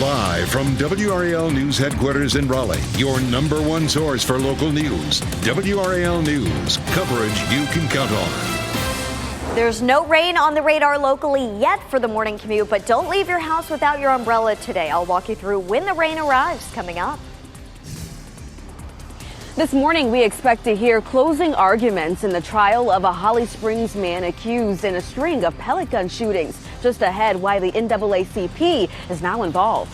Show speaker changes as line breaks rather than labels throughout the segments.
Live from WRAL News Headquarters in Raleigh, your number one source for local news. WRAL News, coverage you can count on.
There's no rain on the radar locally yet for the morning commute, but don't leave your house without your umbrella today. I'll walk you through when the rain arrives coming up.
This morning, we expect to hear closing arguments in the trial of a Holly Springs man accused in a string of pellet gun shootings. Just ahead, why the NAACP is now involved.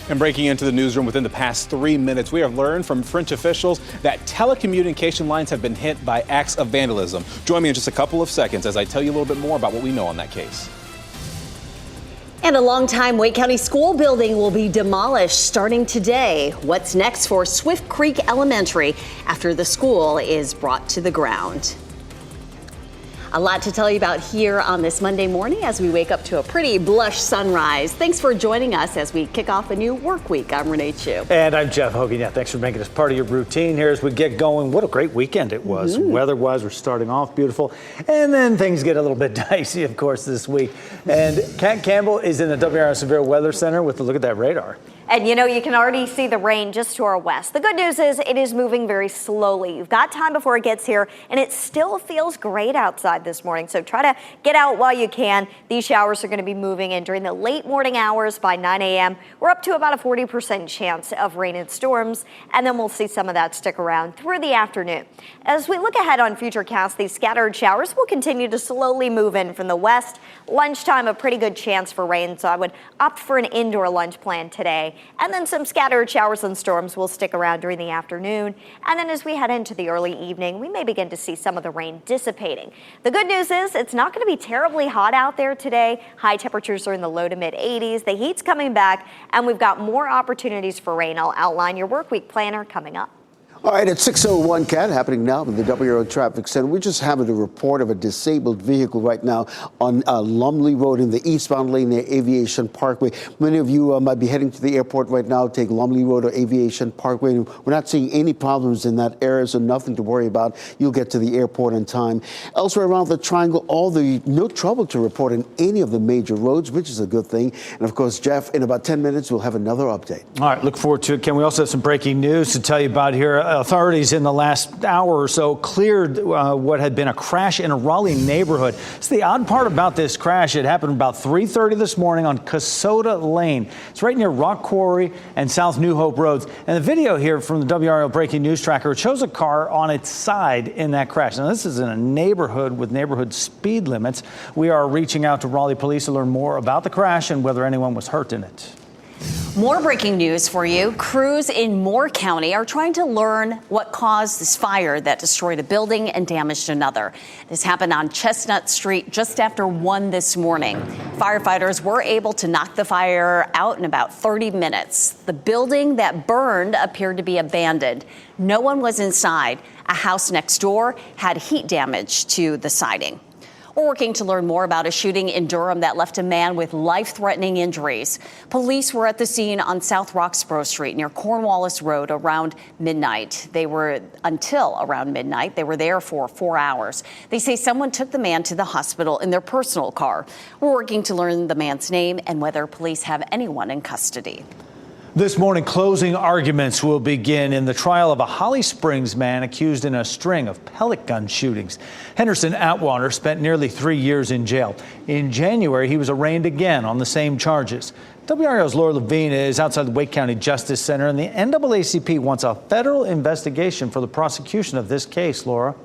And breaking into the newsroom within the past 3 minutes, we have learned from French officials that telecommunication lines have been hit by acts of vandalism. Join me in just a couple of seconds as I tell you a little bit more about what we know on that case.
And a longtime Wake County school building will be demolished starting today. What's next for Swift Creek Elementary after the school is brought to the ground? A lot to tell you about here on this Monday morning as we wake up to a pretty blush sunrise. Thanks for joining us as we kick off a new work week. I'm Renee Chu.
And I'm Jeff Hogan. Yeah, thanks for making us part of your routine here as we get going. What a great weekend it was. Weather-wise, we're starting off beautiful. And then things get a little bit dicey, of course, this week. And Kat Campbell is in the WRAL Severe Weather Center with a look at that radar.
And you know, you can already see the rain just to our west. The good news is it is moving very slowly. You've got time before it gets here, and it still feels great outside this morning. So try to get out while you can. These showers are going to be moving in during the late morning hours by 9 a.m. We're up to about a 40% chance of rain and storms, and then we'll see some of that stick around through the afternoon. As we look ahead on Futurecast, these scattered showers will continue to slowly move in from the west. Lunchtime, a pretty good chance for rain, so I would opt for an indoor lunch plan today. And then some scattered showers and storms will stick around during the afternoon. And then as we head into the early evening, we may begin to see some of the rain dissipating. The good news is it's not going to be terribly hot out there today. High temperatures are in the low to mid 80s. The heat's coming back, and we've got more opportunities for rain. I'll outline your work week planner coming up.
All right, at 6:01, Kat, happening now in the WRAL Traffic Center. We're just having a report of a disabled vehicle right now on Lumley Road in the eastbound lane near Aviation Parkway. Many of you might be heading to the airport right now, take Lumley Road or Aviation Parkway. We're not seeing any problems in that area, so nothing to worry about. You'll get to the airport in time. Elsewhere around the triangle, no trouble to report in any of the major roads, which is a good thing. And of course, Jeff, in about 10 minutes, we'll have another update.
All right, look forward to it. Ken, we also have some breaking news to tell you about here. Authorities in the last hour or so cleared what had been a crash in a Raleigh neighborhood. It's the odd part about this crash. It happened about 3:30 this morning on Casota Lane. It's right near Rock Quarry and South New Hope Roads. And the video here from the WRAL Breaking News Tracker, it shows a car on its side in that crash. Now, this is in a neighborhood with neighborhood speed limits. We are reaching out to Raleigh police to learn more about the crash and whether anyone was hurt in it.
More breaking news for you. Crews in Moore County are trying to learn what caused this fire that destroyed a building and damaged another. This happened on Chestnut Street just after 1 this morning. Firefighters were able to knock the fire out in about 30 minutes. The building that burned appeared to be abandoned. No one was inside. A house next door had heat damage to the siding. We're working to learn more about a shooting in Durham that left a man with life-threatening injuries. Police were at the scene on South Roxborough Street near Cornwallis Road around midnight. Until around midnight. They were there for 4 hours. They say someone took the man to the hospital in their personal car. We're working to learn the man's name and whether police have anyone in custody.
This morning, closing arguments will begin in the trial of a Holly Springs man accused in a string of pellet gun shootings. Henderson Atwater spent nearly 3 years in jail. In January, he was arraigned again on the same charges. WRAL's Laura Levine is outside the Wake County Justice Center, and the NAACP wants a federal investigation for the prosecution of this case. Laura?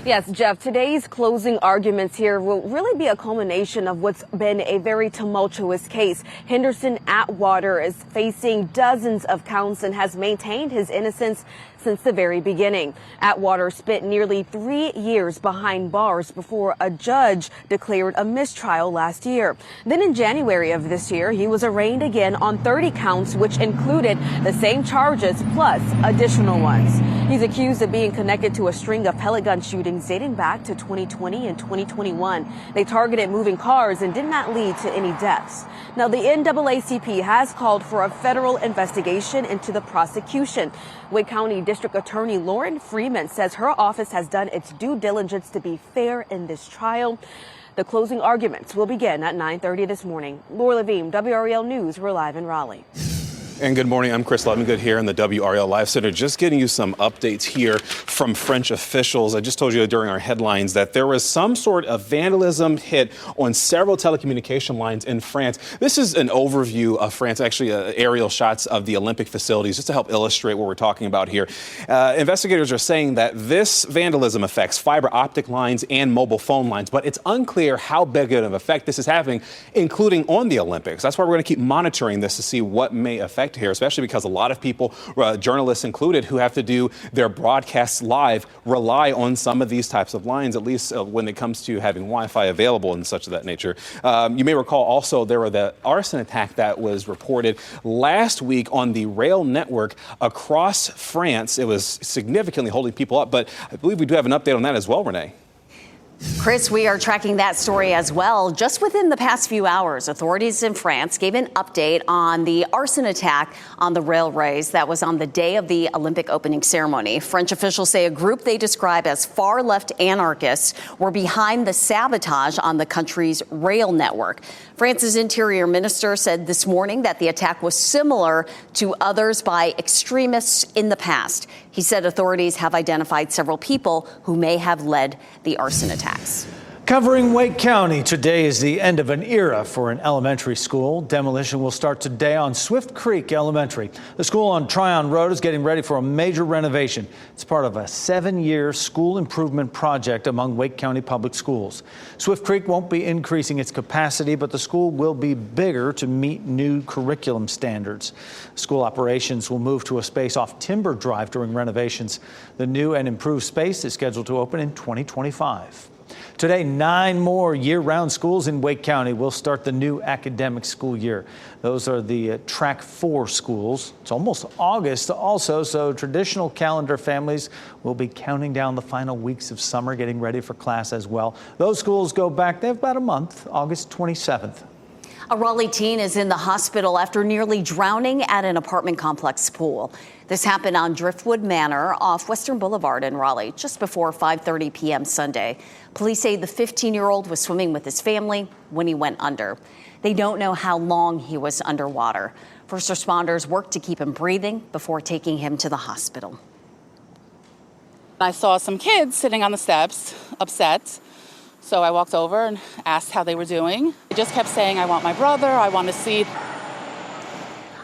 Yes, Jeff, today's closing arguments here will really be a culmination of what's been a very tumultuous case. Henderson Atwater is facing dozens of counts and has maintained his innocence since the very beginning. Atwater spent nearly 3 years behind bars before a judge declared a mistrial last year. Then in January of this year, he was arraigned again on 30 counts, which included the same charges plus additional ones. He's accused of being connected to a string of pellet gun shootings dating back to 2020 and 2021. They targeted moving cars and did not lead to any deaths. Now, the NAACP has called for a federal investigation into the prosecution. Wake County District Attorney Lauren Freeman says her office has done its due diligence to be fair in this trial. The closing arguments will begin at 9:30 this morning. Laura Levine, WRAL News. We're live in Raleigh.
And good morning. I'm Chris Levingood here in the WRAL Live Center. Just getting you some updates here from French officials. I just told you during our headlines that there was some sort of vandalism hit on several telecommunication lines in France. This is an overview of France, actually aerial shots of the Olympic facilities, just to help illustrate what we're talking about here. Investigators are saying that this vandalism affects fiber optic lines and mobile phone lines, but it's unclear how big of an effect this is having, including on the Olympics. That's why we're going to keep monitoring this to see what may affect here, especially because a lot of people, journalists included, who have to do their broadcasts live rely on some of these types of lines, at least when it comes to having Wi-Fi available and such of that nature. You may recall also there were the arson attack that was reported last week on the rail network across France. It was significantly holding people up, but I believe we do have an update on that as well, Renee.
Chris, we are tracking that story as well. Just within the past few hours, authorities in France gave an update on the arson attack on the railways that was on the day of the Olympic opening ceremony. French officials say a group they describe as far-left anarchists were behind the sabotage on the country's rail network. France's interior minister said this morning that the attack was similar to others by extremists in the past. He said authorities have identified several people who may have led the arson attacks.
Covering Wake County, today is the end of an era for an elementary school. Demolition will start today on Swift Creek Elementary. The school on Tryon Road is getting ready for a major renovation. It's part of a 7-year school improvement project among Wake County Public Schools. Swift Creek won't be increasing its capacity, but the school will be bigger to meet new curriculum standards. School operations will move to a space off Timber Drive during renovations. The new and improved space is scheduled to open in 2025. Today, 9 more year-round schools in Wake County will start the new academic school year. Those are the Track 4 schools. It's almost August also, so traditional calendar families will be counting down the final weeks of summer, getting ready for class as well. Those schools go back, they have about a month, August 27th.
A Raleigh teen is in the hospital after nearly drowning at an apartment complex pool. This happened on Driftwood Manor off Western Boulevard in Raleigh just before 5:30 p.m. Sunday. Police say the 15-year-old was swimming with his family when he went under. They don't know how long he was underwater. First responders worked to keep him breathing before taking him to the hospital.
I saw some kids sitting on the steps, upset. So I walked over and asked how they were doing. They just kept saying, I want my brother, I want to see.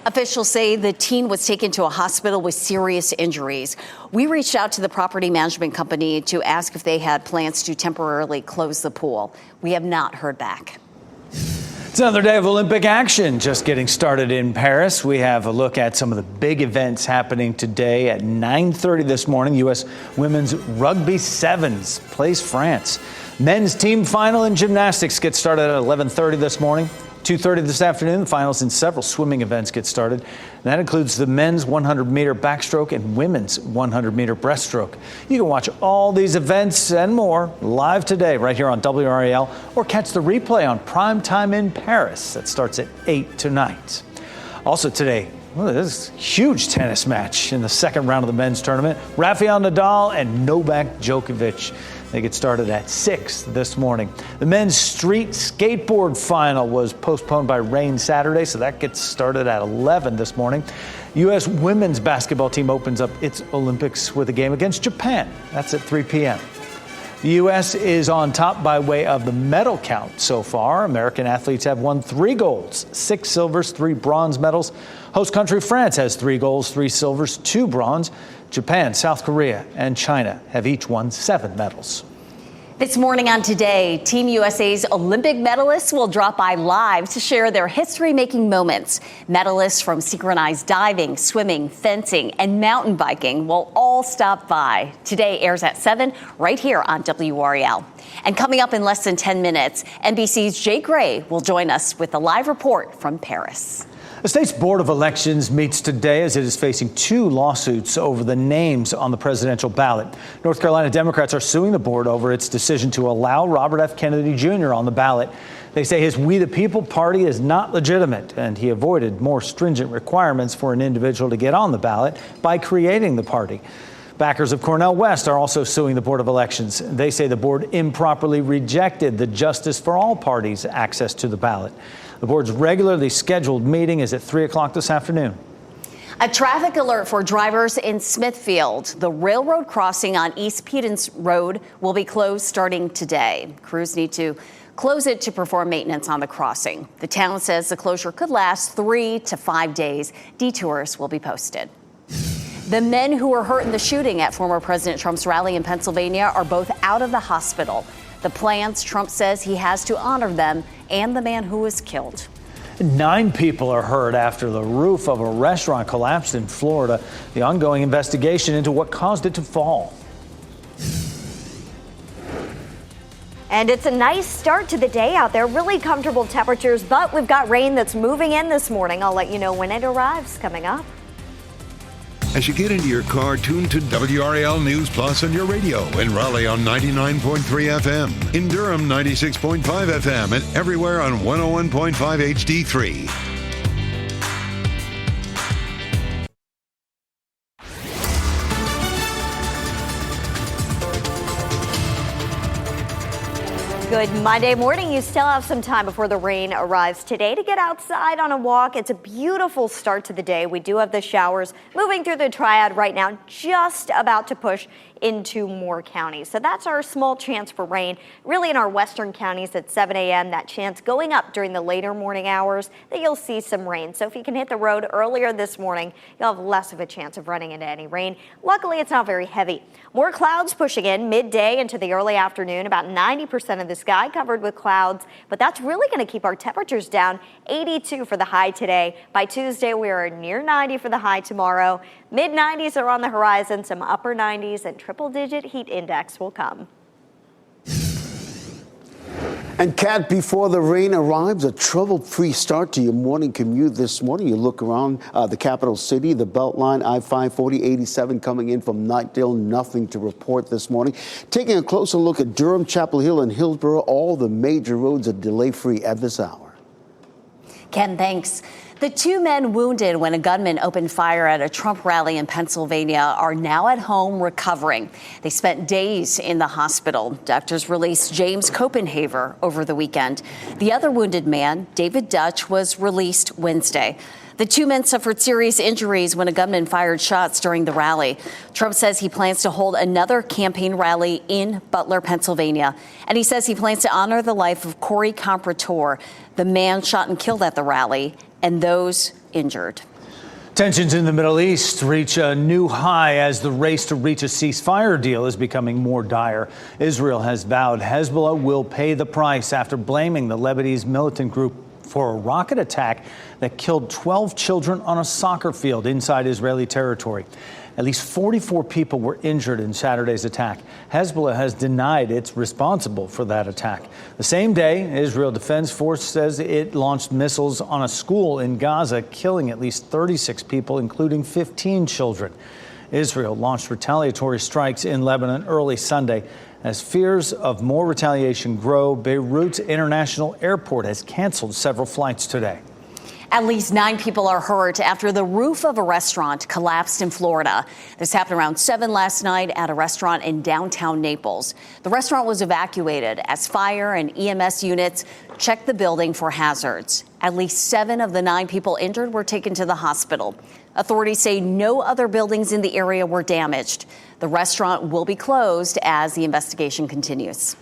Officials say the teen was taken to a hospital with serious injuries. We reached out to the property management company to ask if they had plans to temporarily close the pool. We have not heard back.
It's another day of Olympic action just getting started in Paris. We have a look at some of the big events happening today at 9:30 this morning. U.S. Women's Rugby Sevens plays France. Men's team final in gymnastics gets started at 11:30 this morning. 2:30 this afternoon, the finals in several swimming events get started. And that includes the men's 100-meter backstroke and women's 100-meter breaststroke. You can watch all these events and more live today right here on WRAL or catch the replay on Prime Time in Paris. That starts at 8 tonight. Also today, this huge tennis match in the second round of the men's tournament. Rafael Nadal and Novak Djokovic. They get started at 6 this morning. The men's street skateboard final was postponed by rain Saturday, so that gets started at 11 this morning. U.S. women's basketball team opens up its Olympics with a game against Japan. That's at 3 p.m. The U.S. is on top by way of the medal count so far. American athletes have won 3 golds, 6 silvers, 3 bronze medals. Host country France has 3 golds, 3 silvers, 2 bronze. Japan, South Korea, and China have each won 7 medals.
This morning on Today, Team USA's Olympic medalists will drop by live to share their history-making moments. Medalists from synchronized diving, swimming, fencing, and mountain biking will all stop by. Today airs at 7 right here on WRAL. And coming up in less than 10 minutes, NBC's Jay Gray will join us with a live report from Paris.
The state's Board of Elections meets today as it is facing 2 lawsuits over the names on the presidential ballot. North Carolina Democrats are suing the board over its decision to allow Robert F. Kennedy Jr. on the ballot. They say his We the People party is not legitimate, and he avoided more stringent requirements for an individual to get on the ballot by creating the party. Backers of Cornel West are also suing the Board of Elections. They say the board improperly rejected the Justice for All Parties access to the ballot. The board's regularly scheduled meeting is at 3 o'clock this afternoon.
A traffic alert for drivers in Smithfield. The railroad crossing on East Pedens Road will be closed starting today. Crews need to close it to perform maintenance on the crossing. The town says the closure could last 3 to 5 days. Detours will be posted. The men who were hurt in the shooting at former President Trump's rally in Pennsylvania are both out of the hospital. The plans, Trump says he has to honor them and the man who was killed.
9 people are hurt after the roof of a restaurant collapsed in Florida. The ongoing investigation into what caused it to fall.
And it's a nice start to the day out there. Really comfortable temperatures, but we've got rain that's moving in this morning. I'll let you know when it arrives coming up.
As you get into your car, tune to WRAL News Plus on your radio. In Raleigh on 99.3 FM. In Durham, 96.5 FM. And everywhere on 101.5 HD3.
Good Monday morning. You still have some time before the rain arrives today to get outside on a walk. It's a beautiful start to the day. We do have the showers moving through the triad right now, just about to push into more counties. So that's our small chance for rain, really in our western counties at 7 a.m. That chance going up during the later morning hours that you'll see some rain. So if you can hit the road earlier this morning, you'll have less of a chance of running into any rain. Luckily, it's not very heavy. More clouds pushing in midday into the early afternoon. About 90% of the sky covered with clouds, but that's really going to keep our temperatures down. 82 for the high today. By Tuesday, we are near 90 for the high tomorrow. Mid 90s are on the horizon, some upper 90s, and triple-digit heat index will come.
And Kat, before the rain arrives, a trouble-free start to your morning commute this morning. You look around the capital city, the Beltline, I-5, 4087 coming in from Knightdale, nothing to report this morning. Taking a closer look at Durham, Chapel Hill, and Hillsborough, all the major roads are delay-free at this hour.
Ken, thanks. The 2 men wounded when a gunman opened fire at a Trump rally in Pennsylvania are now at home recovering. They spent days in the hospital. Doctors released James Copenhaver over the weekend. The other wounded man, David Dutch, was released Wednesday. The 2 men suffered serious injuries when a gunman fired shots during the rally. Trump says he plans to hold another campaign rally in Butler, Pennsylvania. And he says he plans to honor the life of Corey Comprator, the man shot and killed at the rally, and those injured.
Tensions in the Middle East reach a new high as the race to reach a ceasefire deal is becoming more dire. Israel has vowed Hezbollah will pay the price after blaming the Lebanese militant group for a rocket attack that killed 12 children on a soccer field inside Israeli territory. At least 44 people were injured in Saturday's attack. Hezbollah has denied it's responsible for that attack. The same day, Israel Defense Force says it launched missiles on a school in Gaza, killing at least 36 people, including 15 children. Israel launched retaliatory strikes in Lebanon early Sunday. As fears of more retaliation grow, Beirut's international airport has canceled several flights today.
At least 9 people are hurt after the roof of a restaurant collapsed in Florida. This happened around 7 last night at a restaurant in downtown Naples. The restaurant was evacuated as fire and EMS units checked the building for hazards. At least 7 of the 9 people injured were taken to the hospital. Authorities say no other buildings in the area were damaged. The restaurant will be closed as the investigation continues.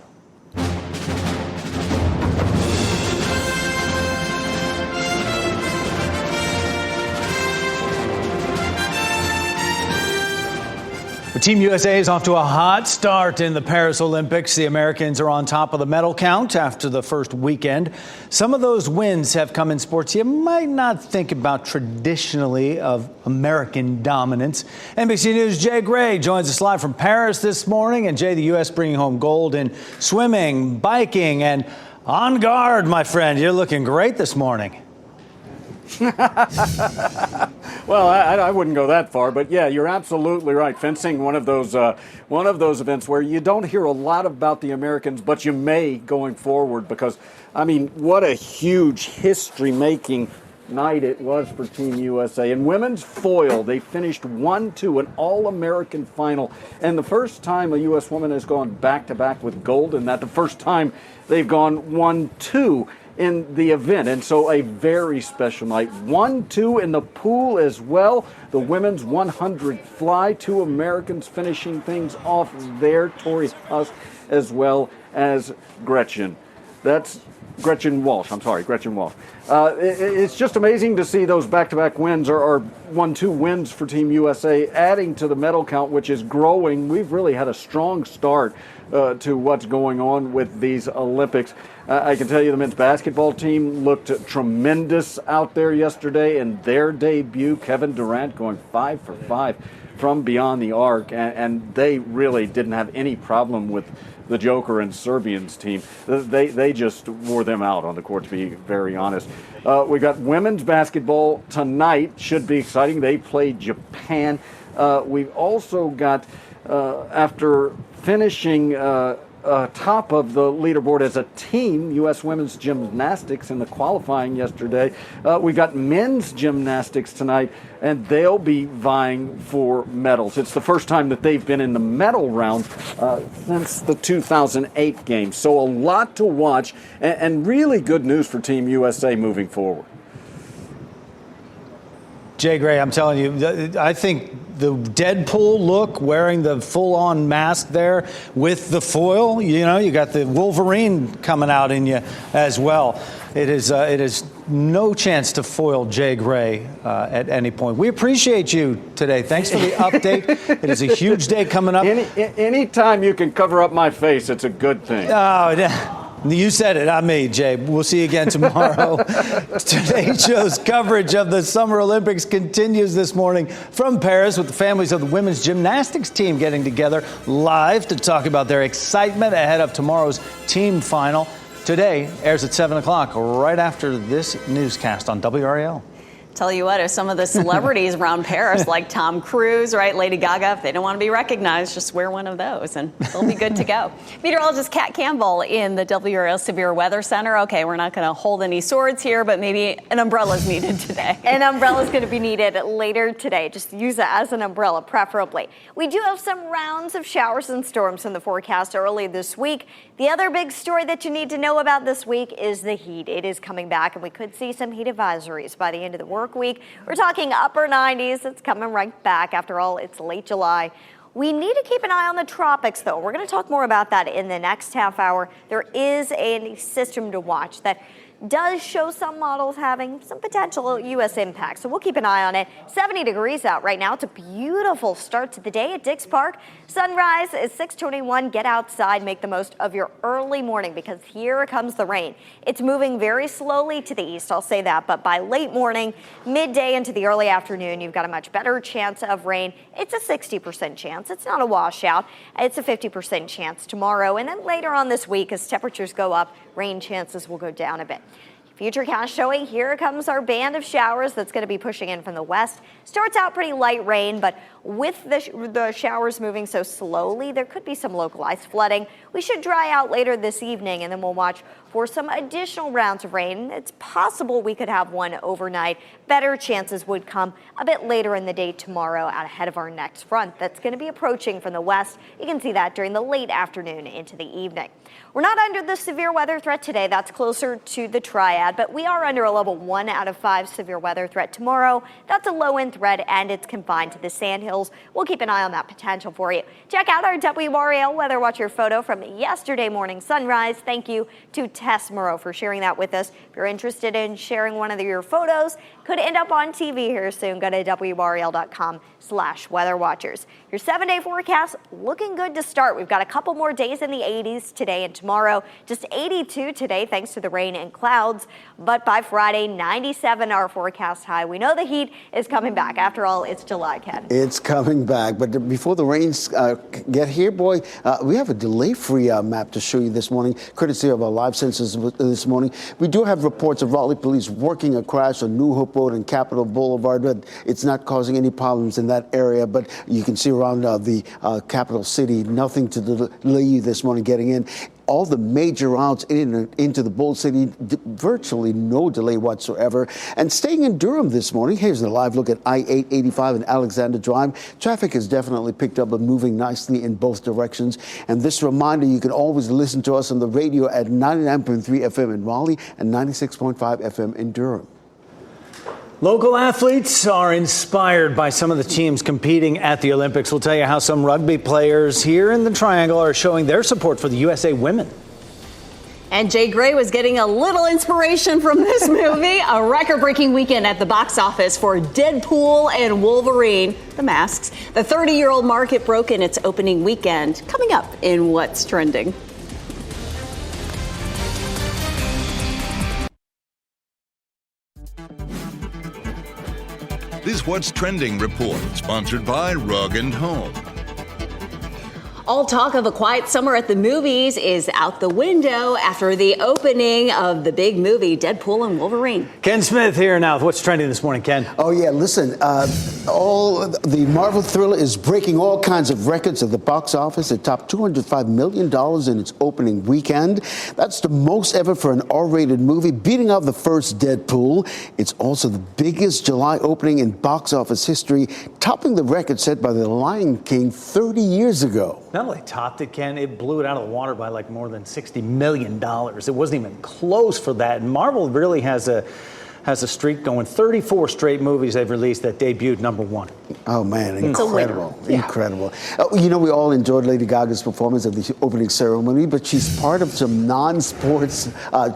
Team USA is off to a hot start in the Paris Olympics. The Americans are on top of the medal count after the first weekend. Some of those wins have come in sports you might not think about traditionally of American dominance. NBC News' Jay Gray joins us live from Paris this morning. And Jay, the U.S. bringing home gold in swimming, biking, and on guard, my friend. You're looking great this morning.
Well, I wouldn't go that far, but yeah, you're absolutely right. Fencing, one of those events where you don't hear a lot about the Americans, but you may going forward because, I mean, what a huge history-making night it was for Team USA. In women's foil, they finished 1-2, an All-American final. And the first time a U.S. woman has gone back-to-back with gold, and that the first time they've gone 1-2 in the event. And so a very special night. 1-2 in the pool as well. The women's 100 fly, 2 Americans finishing things off there. Tori Huss as well as Gretchen. That's Gretchen Walsh. It's just amazing to see those back-to-back wins or 1-2 wins for Team USA, adding to the medal count, which is growing. We've really had a strong start to what's going on with these Olympics. I can tell you the men's basketball team looked tremendous out there yesterday in their debut. Kevin Durant going 5 for 5 from beyond the arc, and they really didn't have any problem with the Joker and Serbians team. They just wore them out on the court, to be very honest. We got women's basketball tonight. Should be exciting. They play Japan. We've also got, after finishing top of the leaderboard as a team, U.S. women's gymnastics in the qualifying yesterday. We've got men's gymnastics tonight, and they'll be vying for medals. It's the first time that they've been in the medal round since the 2008 games. So a lot to watch, and really good news for Team USA moving forward.
Jay Gray, I'm telling you, I think the Deadpool look, wearing the full-on mask there with the foil, you got the Wolverine coming out in you as well. It is no chance to foil Jay Gray at any point. We appreciate you today. Thanks for the update. It is a huge day coming up.
Anytime you can cover up my face, it's a good thing.
Oh, yeah. You said it, not me, Jay. We'll see you again tomorrow. Today's show's coverage of the Summer Olympics continues this morning from Paris, with the families of the women's gymnastics team getting together live to talk about their excitement ahead of tomorrow's team final. Today airs at 7 o'clock, right after this newscast on WRAL.
Tell you what, if some of the celebrities around Paris, like Tom Cruise, right, Lady Gaga, if they don't want to be recognized, just wear one of those and they'll be good to go. Meteorologist Kat Campbell in the WRAL Severe Weather Center. Okay, we're not going to hold any swords here, but maybe an umbrella is needed today.
An umbrella is going to be needed later today. Just use it as an umbrella, preferably. We do have some rounds of showers and storms in the forecast early this week. The other big story that you need to know about this week is the heat. It is coming back, and we could see some heat advisories by the end of the work week. We're talking upper 90s. It's coming right back. After all, it's late July. We need to keep an eye on the tropics, though. We're going to talk more about that in the next half hour. There is a system to watch that does show some models having some potential U.S. impact. So we'll keep an eye on it. 70 degrees out right now. It's a beautiful start to the day at Dix Park. Sunrise is 6:21. Get outside. Make the most of your early morning, because here comes the rain. It's moving very slowly to the east, I'll say that. But by late morning, midday into the early afternoon, you've got a much better chance of rain. It's a 60% chance. It's not a washout. It's a 50% chance tomorrow. And then later on this week, as temperatures go up, rain chances will go down a bit. Futurecast showing here comes our band of showers that's going to be pushing in from the west. Starts out pretty light rain, but with the showers moving so slowly, there could be some localized flooding. We should dry out later this evening, and then we'll watch for some additional rounds of rain. It's possible we could have one overnight. Better chances would come a bit later in the day tomorrow, out ahead of our next front that's going to be approaching from the west. You can see that during the late afternoon into the evening. We're not under the severe weather threat today. That's closer to the triad, but we are under a level 1 out of 5 severe weather threat tomorrow. That's a low-end threat, and it's confined to the Sandhills. We'll keep an eye on that potential for you. Check out our WRAL Weather Watcher photo from yesterday morning sunrise. Thank you to Tess Moreau for sharing that with us. If you're interested in sharing one of your photos, could end up on TV here soon. Go to WRAL.com/weatherwatchers. Your 7-day forecast looking good to start. We've got a couple more days in the 80s today and tomorrow. Just 82 today thanks to the rain and clouds. But by Friday, 97 our forecast high. We know the heat is coming back. After all, it's July, Ken.
It's coming back. But before the rains get here, boy, we have a delay-free map to show you this morning, courtesy of our live sensors this morning. We do have reports of Raleigh police working a crash on New Hope Road and Capitol Boulevard, but it's not causing any problems in that area. But you can see around the capital city, nothing to delay you this morning getting in. all the major routes into the Bowl City, virtually no delay whatsoever. And staying in Durham this morning, here's a live look at I-885 and Alexander Drive. Traffic has definitely picked up and moving nicely in both directions. And this reminder, you can always listen to us on the radio at 99.3 FM in Raleigh and 96.5 FM in Durham.
Local athletes are inspired by some of the teams competing at the Olympics. We'll tell you how some rugby players here in the Triangle are showing their support for the USA women.
And Jay Gray was getting a little inspiration from this movie. A record-breaking weekend at the box office for Deadpool and Wolverine, the masks. The 30-year-old market broke in its opening weekend. Coming up in What's Trending.
This What's Trending report, sponsored by Rug & Home.
All talk of a quiet summer at the movies is out the window after the opening of the big movie, Deadpool and Wolverine.
Ken Smith here now with What's Trending this morning. Ken.
Oh, yeah, listen, the Marvel thriller is breaking all kinds of records at the box office. It topped $205 million in its opening weekend. That's the most ever for an R-rated movie, beating out the first Deadpool. It's also the biggest July opening in box office history, topping the record set by The Lion King 30 years ago.
Not only topped it, Ken, it blew it out of the water by like more than $60 million. It wasn't even close for that. And Marvel really has a streak going. 34 straight movies they've released that debuted #1.
Oh, man, incredible. Incredible. You know, we all enjoyed Lady Gaga's performance at the opening ceremony, but she's part of some non-sports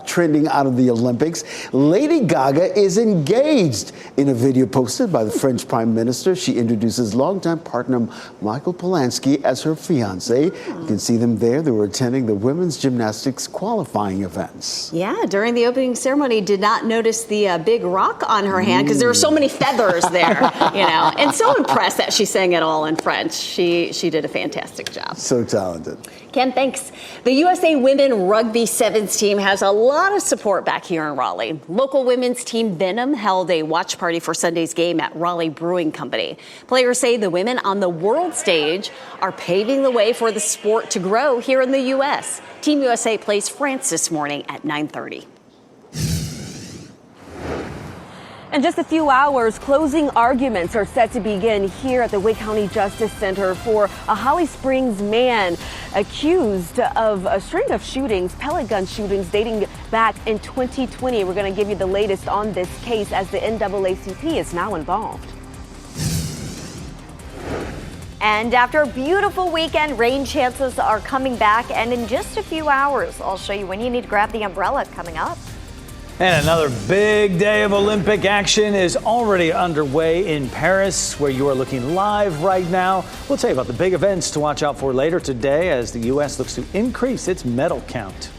trending out of the Olympics. Lady Gaga is engaged. In a video posted by the French Prime Minister, she introduces longtime partner Michael Polanski as her fiancé. You can see them there. They were attending the women's gymnastics qualifying events.
Yeah, during the opening ceremony, did not notice the big rock on her hand because there were so many feathers there, you know. And so impressed that she sang it all in French. She did a fantastic job.
So talented.
Ken, thanks. The USA Women Rugby Sevens team has a lot of support back here in Raleigh. Local women's team Venom held a watch party for Sunday's game at Raleigh Brewing Company. Players say the women on the world stage are paving the way for the sport to grow here in the U.S. Team USA plays France this morning at 9:30.
In just a few hours, closing arguments are set to begin here at the Wake County Justice Center for a Holly Springs man accused of a string of shootings, pellet gun shootings dating back in 2020. We're going to give you the latest on this case as the NAACP is now involved.
And after a beautiful weekend, rain chances are coming back. And in just a few hours, I'll show you when you need to grab the umbrella coming up.
And another big day of Olympic action is already underway in Paris, where you are looking live right now. We'll tell you about the big events to watch out for later today as the U.S. looks to increase its medal count.